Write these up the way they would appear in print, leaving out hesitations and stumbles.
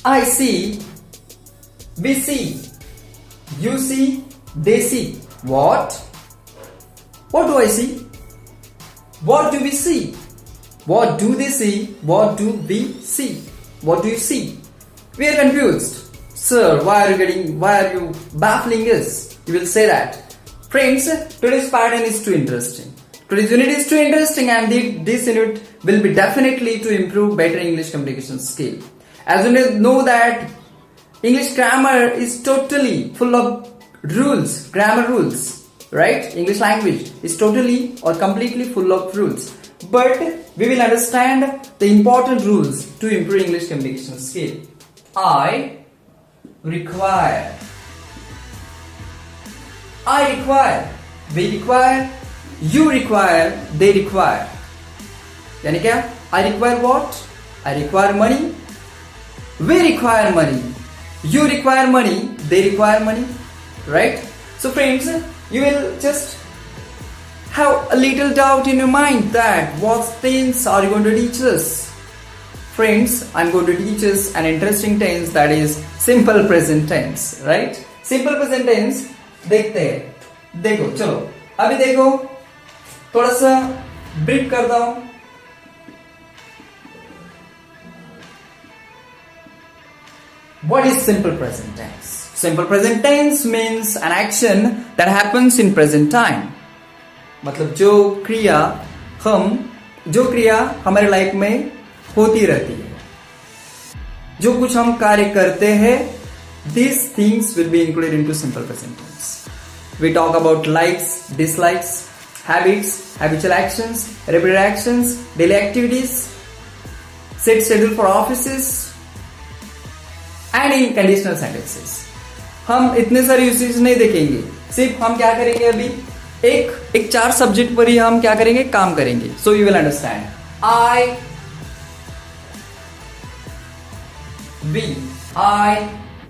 I see, we see, you see, they see. What? What do I see? What do we see? What do they see? What do we see? What do you see? We are confused. Sir, why are you baffling us? You will say that. Friends, today's pattern is too interesting. Today's unit is too interesting, and this unit will be definitely to improve better English communication skill. As you know that English grammar is totally full of rules, grammar rules, right? English language is totally or completely full of rules. But we will understand the important rules to improve English communication skill. I require, we require, you require, they require. यानी क्या? I require what? I require money. We require money. You require money. They require money. Right? So friends, you will just have a little doubt in your mind that what tense are you going to teach us? Friends, I'm going to teach us an interesting tense, that is simple present tense. Right? Simple present tense देखते हैं. देखो चलो अभी देखो थोड़ा सा brief करता हूं. What is simple present tense? Simple present tense means an action that happens in present time. मतलब जो क्रिया हमारे लाइफ में होती रहती है, जो कुछ हम कार्य करते हैं, these things will be included into simple present tense. We talk about likes, dislikes, habits, habitual actions, repeated actions, daily activities, set schedule for offices, and in conditional sentences. हम इतने सारे यूसेज नहीं देखेंगे, सिर्फ हम क्या करेंगे अभी एक 4 सब्जेक्ट पर ही हम क्या करेंगे, काम करेंगे. So you will understand. I,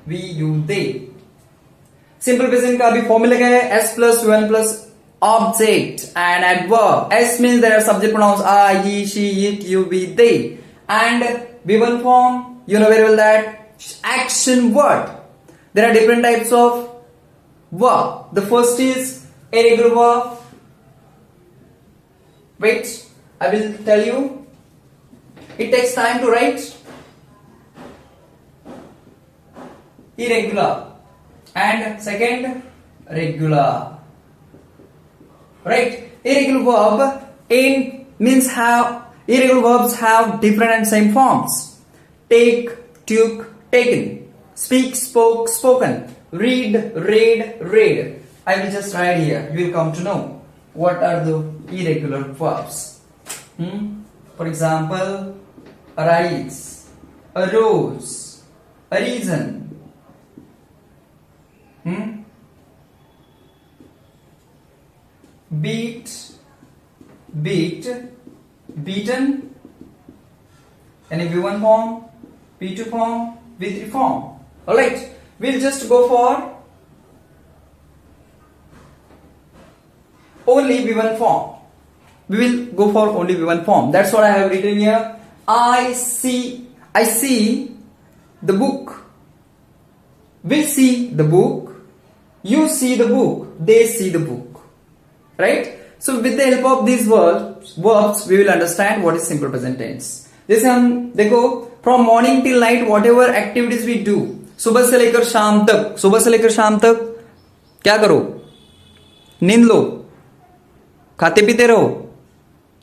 we, you, they. Simple present का अभी फॉर्मूला क्या है? S plus UN plus object and adverb. S means there are subject pronouns I, he, she, it, you, we, they. And V1 form, you know very well that action word. There are different types of verb. The first is irregular verb. Wait, I will tell you. It takes time to write. Irregular. And second, regular. Right? Irregular verbs have different and same forms. Take, took, taken. Speak, spoke, spoken. Read, read, read. I will just write here. You will come to know what are the irregular verbs. For example, arise, arose, arisen. Beat, beaten. And if V1 form, P2 form, V3 form. Alright, we'll just go for only V1 form. We will go for only V1 form. That's what I have written here. I see the book. We see the book. You see the book. They see the book. Right? So with the help of these verbs, we will understand what is simple present tense. जैसे हम देखो, from morning till night whatever activities we do, सुबह से लेकर शाम तक क्या करो? नींद लो, खाते पीते रहो?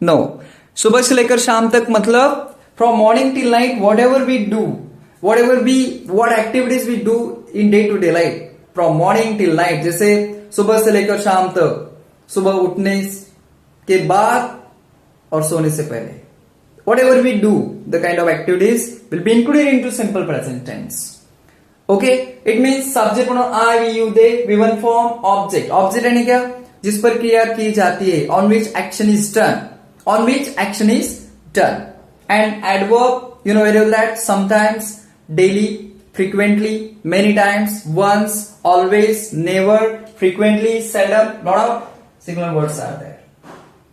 No. सुबह से लेकर शाम तक मतलब from morning till night whatever we do, what activities we do in day to day life, from morning till night. जैसे सुबह से लेकर शाम तक, सुबह उठने के बाद और सोने से पहले, whatever we do, the kind of activities will be included into simple present tense. Okay, it means subject pronoun I, we, you, they, V1 form, object यानी क्या? जिस पर क्रिया की जाती है, on which action is done. And adverb, you know very well that sometimes, daily, frequently, many times, once, always, never, frequently, seldom, lot of singular words are there.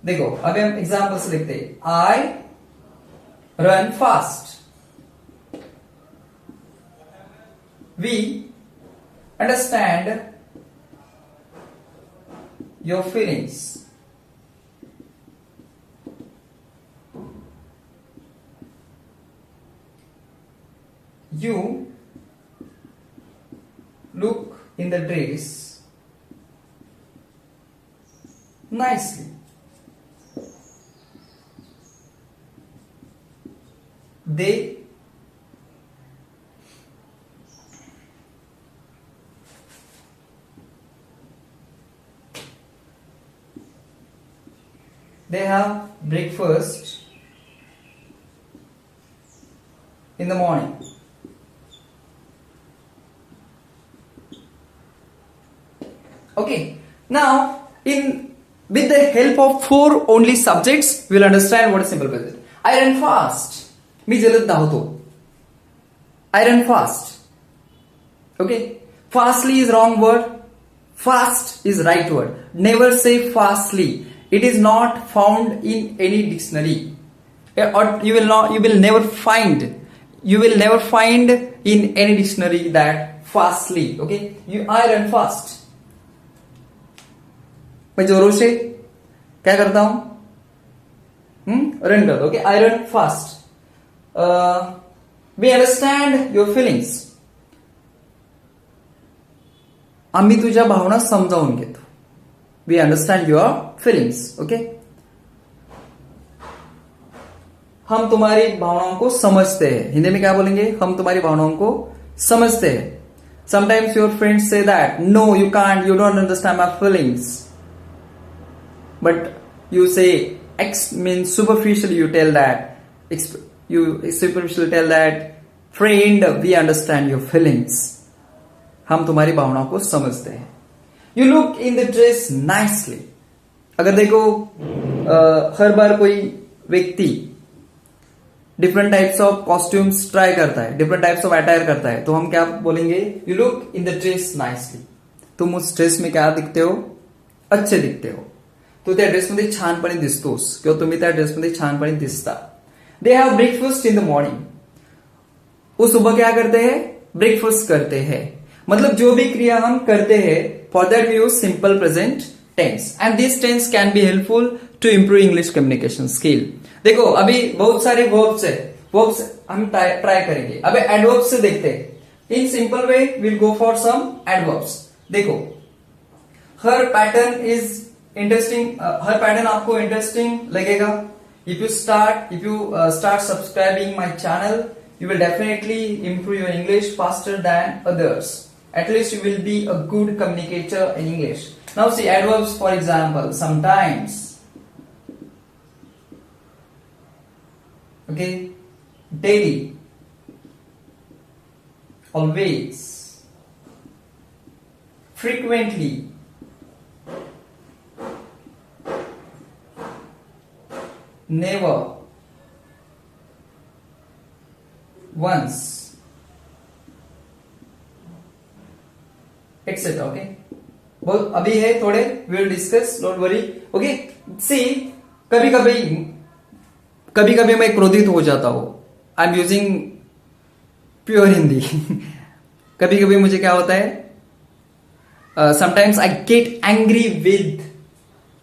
देखो अभी हम एग्जाम्पल्स लिखते हैं. I run fast. we understand your feelings. You look in the dress nicely. They have breakfast in the morning. Okay, now with the help of 4 only subjects, we'll understand what is simple present. I run fast. मी जलद धावतो. I run fast. Okay, fastly is wrong word. Fast is right word. Never say fastly. It is not found in any dictionary. Or you will never find in any dictionary that fastly. Okay, I run fast. मैं जोरों से क्या करता हूं? Run करता हूं. Okay, I run fast. We understand your feelings. आम्ही तुझ्या भावना समजावून घेतो. We understand your feelings. Okay, हम तुम्हारी भावनाओं को समझते हैं. हिंदी में क्या बोलेंगे? हम तुम्हारी भावनाओं को समझते हैं. Sometimes your friends say that no, you can't, you don't understand my feelings. But you say X means superficially. You tell that friend, we understand your feelings. हम तुम्हारी भावनाओं को समझते हैं. You look in the dress nicely. अगर देखो हर बार कोई व्यक्ति different types of costumes try करता है, डिफरेंट टाइप्स ऑफ अटायर करता है, तो हम क्या बोलेंगे? You look in the dress nicely. तुम उस ड्रेस में क्या दिखते हो? अच्छे दिखते हो. तू त्या ड्रेसमध्ये छानपणे दिसतोस किंवा तुम्ही त्या ड्रेसमध्ये छानपणे दिसता. They have breakfast in the morning. वो सुबह क्या करते हैं? ब्रेकफास्ट करते हैं. मतलब जो भी क्रिया हम करते हैं, for that we use simple present tense, and this tense can be helpful to improve English communication skill. देखो अभी बहुत सारे वर्ब्स है, वर्ब्स हम ट्राई करेंगे. अभी एडवर्ब्स से देखते हैं. In simple we will go for some adverbs. देखो, हर पैटर्न इज इंटरेस्टिंग. हर पैटर्न आपको इंटरेस्टिंग लगेगा. If you start subscribing my channel, you will definitely improve your English faster than others. At least you will be a good communicator in English. Now see adverbs, for example, sometimes. Okay, daily, always, frequently, never, once, etc. Okay, बहुत अभी है थोड़े, we will discuss, don't worry. Okay, see, कभी कभी मैं क्रोधित हो जाता हूं. I am using pure Hindi. कभी कभी मुझे क्या होता है? Sometimes I get angry with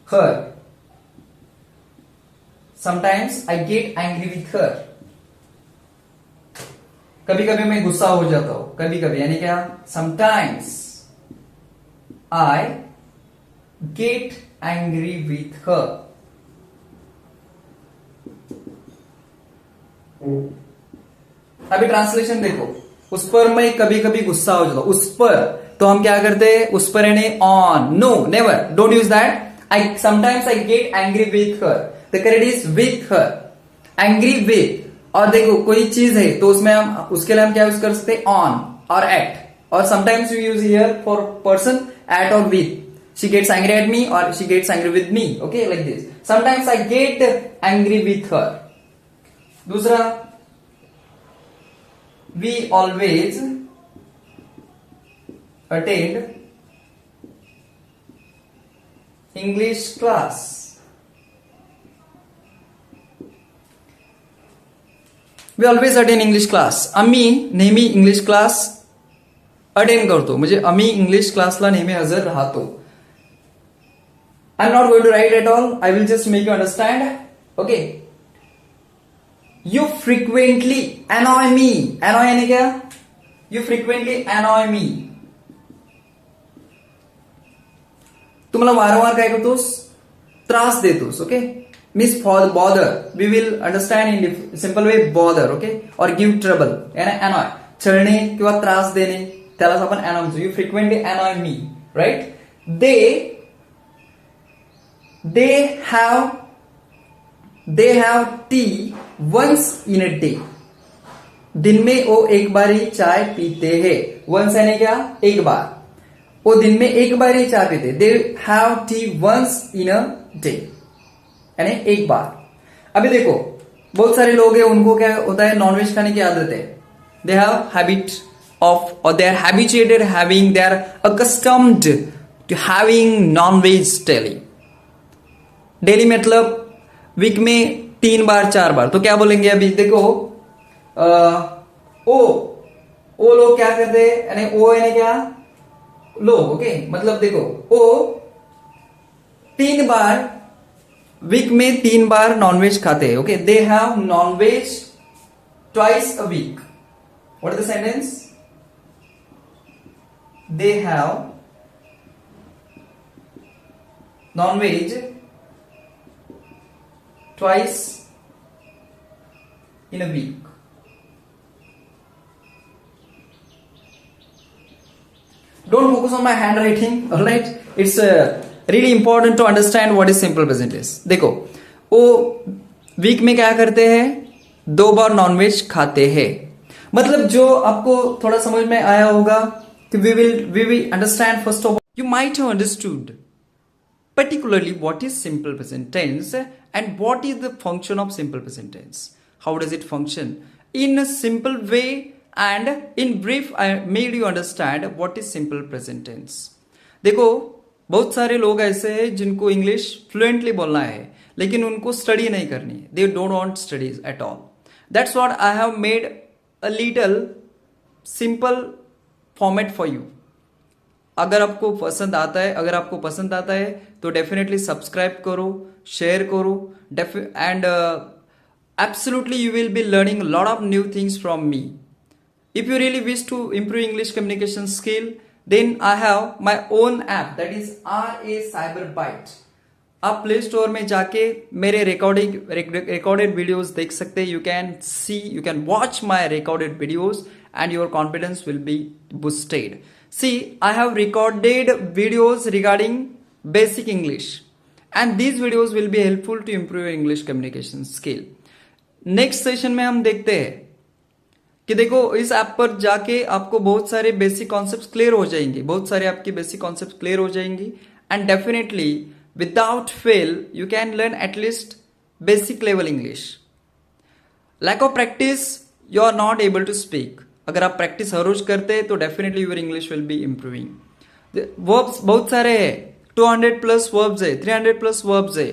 her. Sometimes I get angry with her. कभी कभी मैं गुस्सा हो जाता हूं. कभी कभी यानी क्या? Sometimes I get angry with हर. अभी ट्रांसलेशन देखो. उस पर मैं कभी कभी गुस्सा हो जाता हूं. उस पर तो हम क्या करते हैं? उस पर यानी on. No, never, don't use that. I sometimes I get angry with her. The correct is with her. Angry with. और देखो कोई चीज है तो उसमें हम उसके लिए हम क्या यूज कर सकते हैं? ऑन और एट. और sometimes you use here for person at और with. She gets angry at me और she gets angry with me. Okay, like this. Sometimes I get angry with her. दूसरा, we always attend English class. We always attend English class. आम्ही नेहमी English class attend करतो म्हणजे आम्ही English क्लासला नेहमी हजर राहतो. I am not going to write at all. I will just make you understand. Okay. You frequently annoy me. Annoy यानी क्या? You frequently annoy me. तू मला वारंवार काय करतोस? त्रास देतोस. Okay. Means for bother. We will understand in simple way bother. Okay. और गिव्ह ट्रबल यानी अनॉय. छळणे किंवा त्रास देणे त्यालाच आपण अनॉय म्हणतो. You frequently annoy me. Right. they have tea once in a day. दिन में वो एक बार ही चाय पीते हैं. वंस यानी क्या? एक बार. वो दिन में एक बार ही चाय पीते. They have tea once in a day यानी एक बार. अभी देखो बहुत सारे लोग हैं उनको क्या होता है नॉनवेज खाने की आदत है. दे हैव हैबिट ऑफ और they are habituated having they are accustomed to having nonveg daily मतलब वीक में 3 बार 4 बार. तो क्या बोलेंगे अभी देखो ओ लोग क्या करते हैं यानी ओ यानी क्या? लोग. ओके. मतलब देखो ओ 3 बार वीक में 3 बार नॉनवेज खाते हैं. Okay. They have nonveg twice a week. What is the sentence? They have nonveg twice in a week. Don't focus on my handwriting. All right. It's really important to understand what is simple present tense. देखो वो week में क्या करते हैं? 2 बार nonveg खाते हैं. मतलब जो आपको थोड़ा समझ में आया होगा कि we will understand first of all. You might have understood particularly what is simple present tense and what is the function of simple present tense. How does it function? In a simple way and in brief I made you understand what is simple present tense. देखो बहुत सारे लोग ऐसे हैं जिनको English fluently बोलना है लेकिन उनको स्टडी नहीं करनी है. They don't want studies at all. That's what I have made a little simple format for you. अगर आपको पसंद आता है तो डेफिनेटली सब्सक्राइब करो, शेयर करो and absolutely you will be learning lot of new things from me. If you really wish to improve English communication skill then I have my own app that is RA cyber byte. आप play store में जाके मेरे recorded videos देख सकते हैं. You can watch my recorded videos and your confidence will be boosted. See, I have recorded videos regarding basic English and these videos will be helpful to improve your English communication skill. Next session में हम देखते हैं कि देखो इस app पर जाके आपको बहुत सारे बेसिक कॉन्सेप्ट्स क्लियर हो जाएंगे. बहुत सारे आपकी बेसिक कॉन्सेप्ट्स क्लियर हो जाएंगी and definitely without fail you can learn at least basic level English. Lack of practice you are not able to speak. अगर आप प्रैक्टिस हर रोज करते हैं तो definitely your English will be improving. Verbs बहुत सारे हैं. 200+ वर्ब्स है, 300+ वर्ब्स है.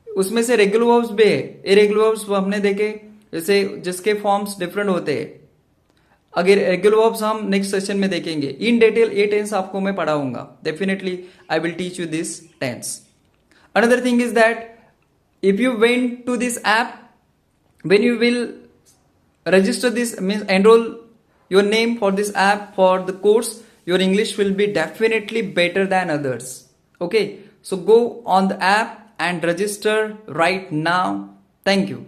उसमें से रेगुलर वर्ब्स भी है, इरेगुलर वर्ब्स हमने देखे जैसे जिसके फॉर्म्स डिफरेंट होते हैं. अगर रेगुलर वर्ब्स हम नेक्स्ट सेशन में देखेंगे. इन डिटेल ये टेंस आपको मैं पढ़ाऊंगा. Definitely I will teach you this tense. Another thing is that if you went to this app when you will register this means enroll your name for this app for the course, your English will be definitely better than others. Okay, so go on the app and register right now. Thank you.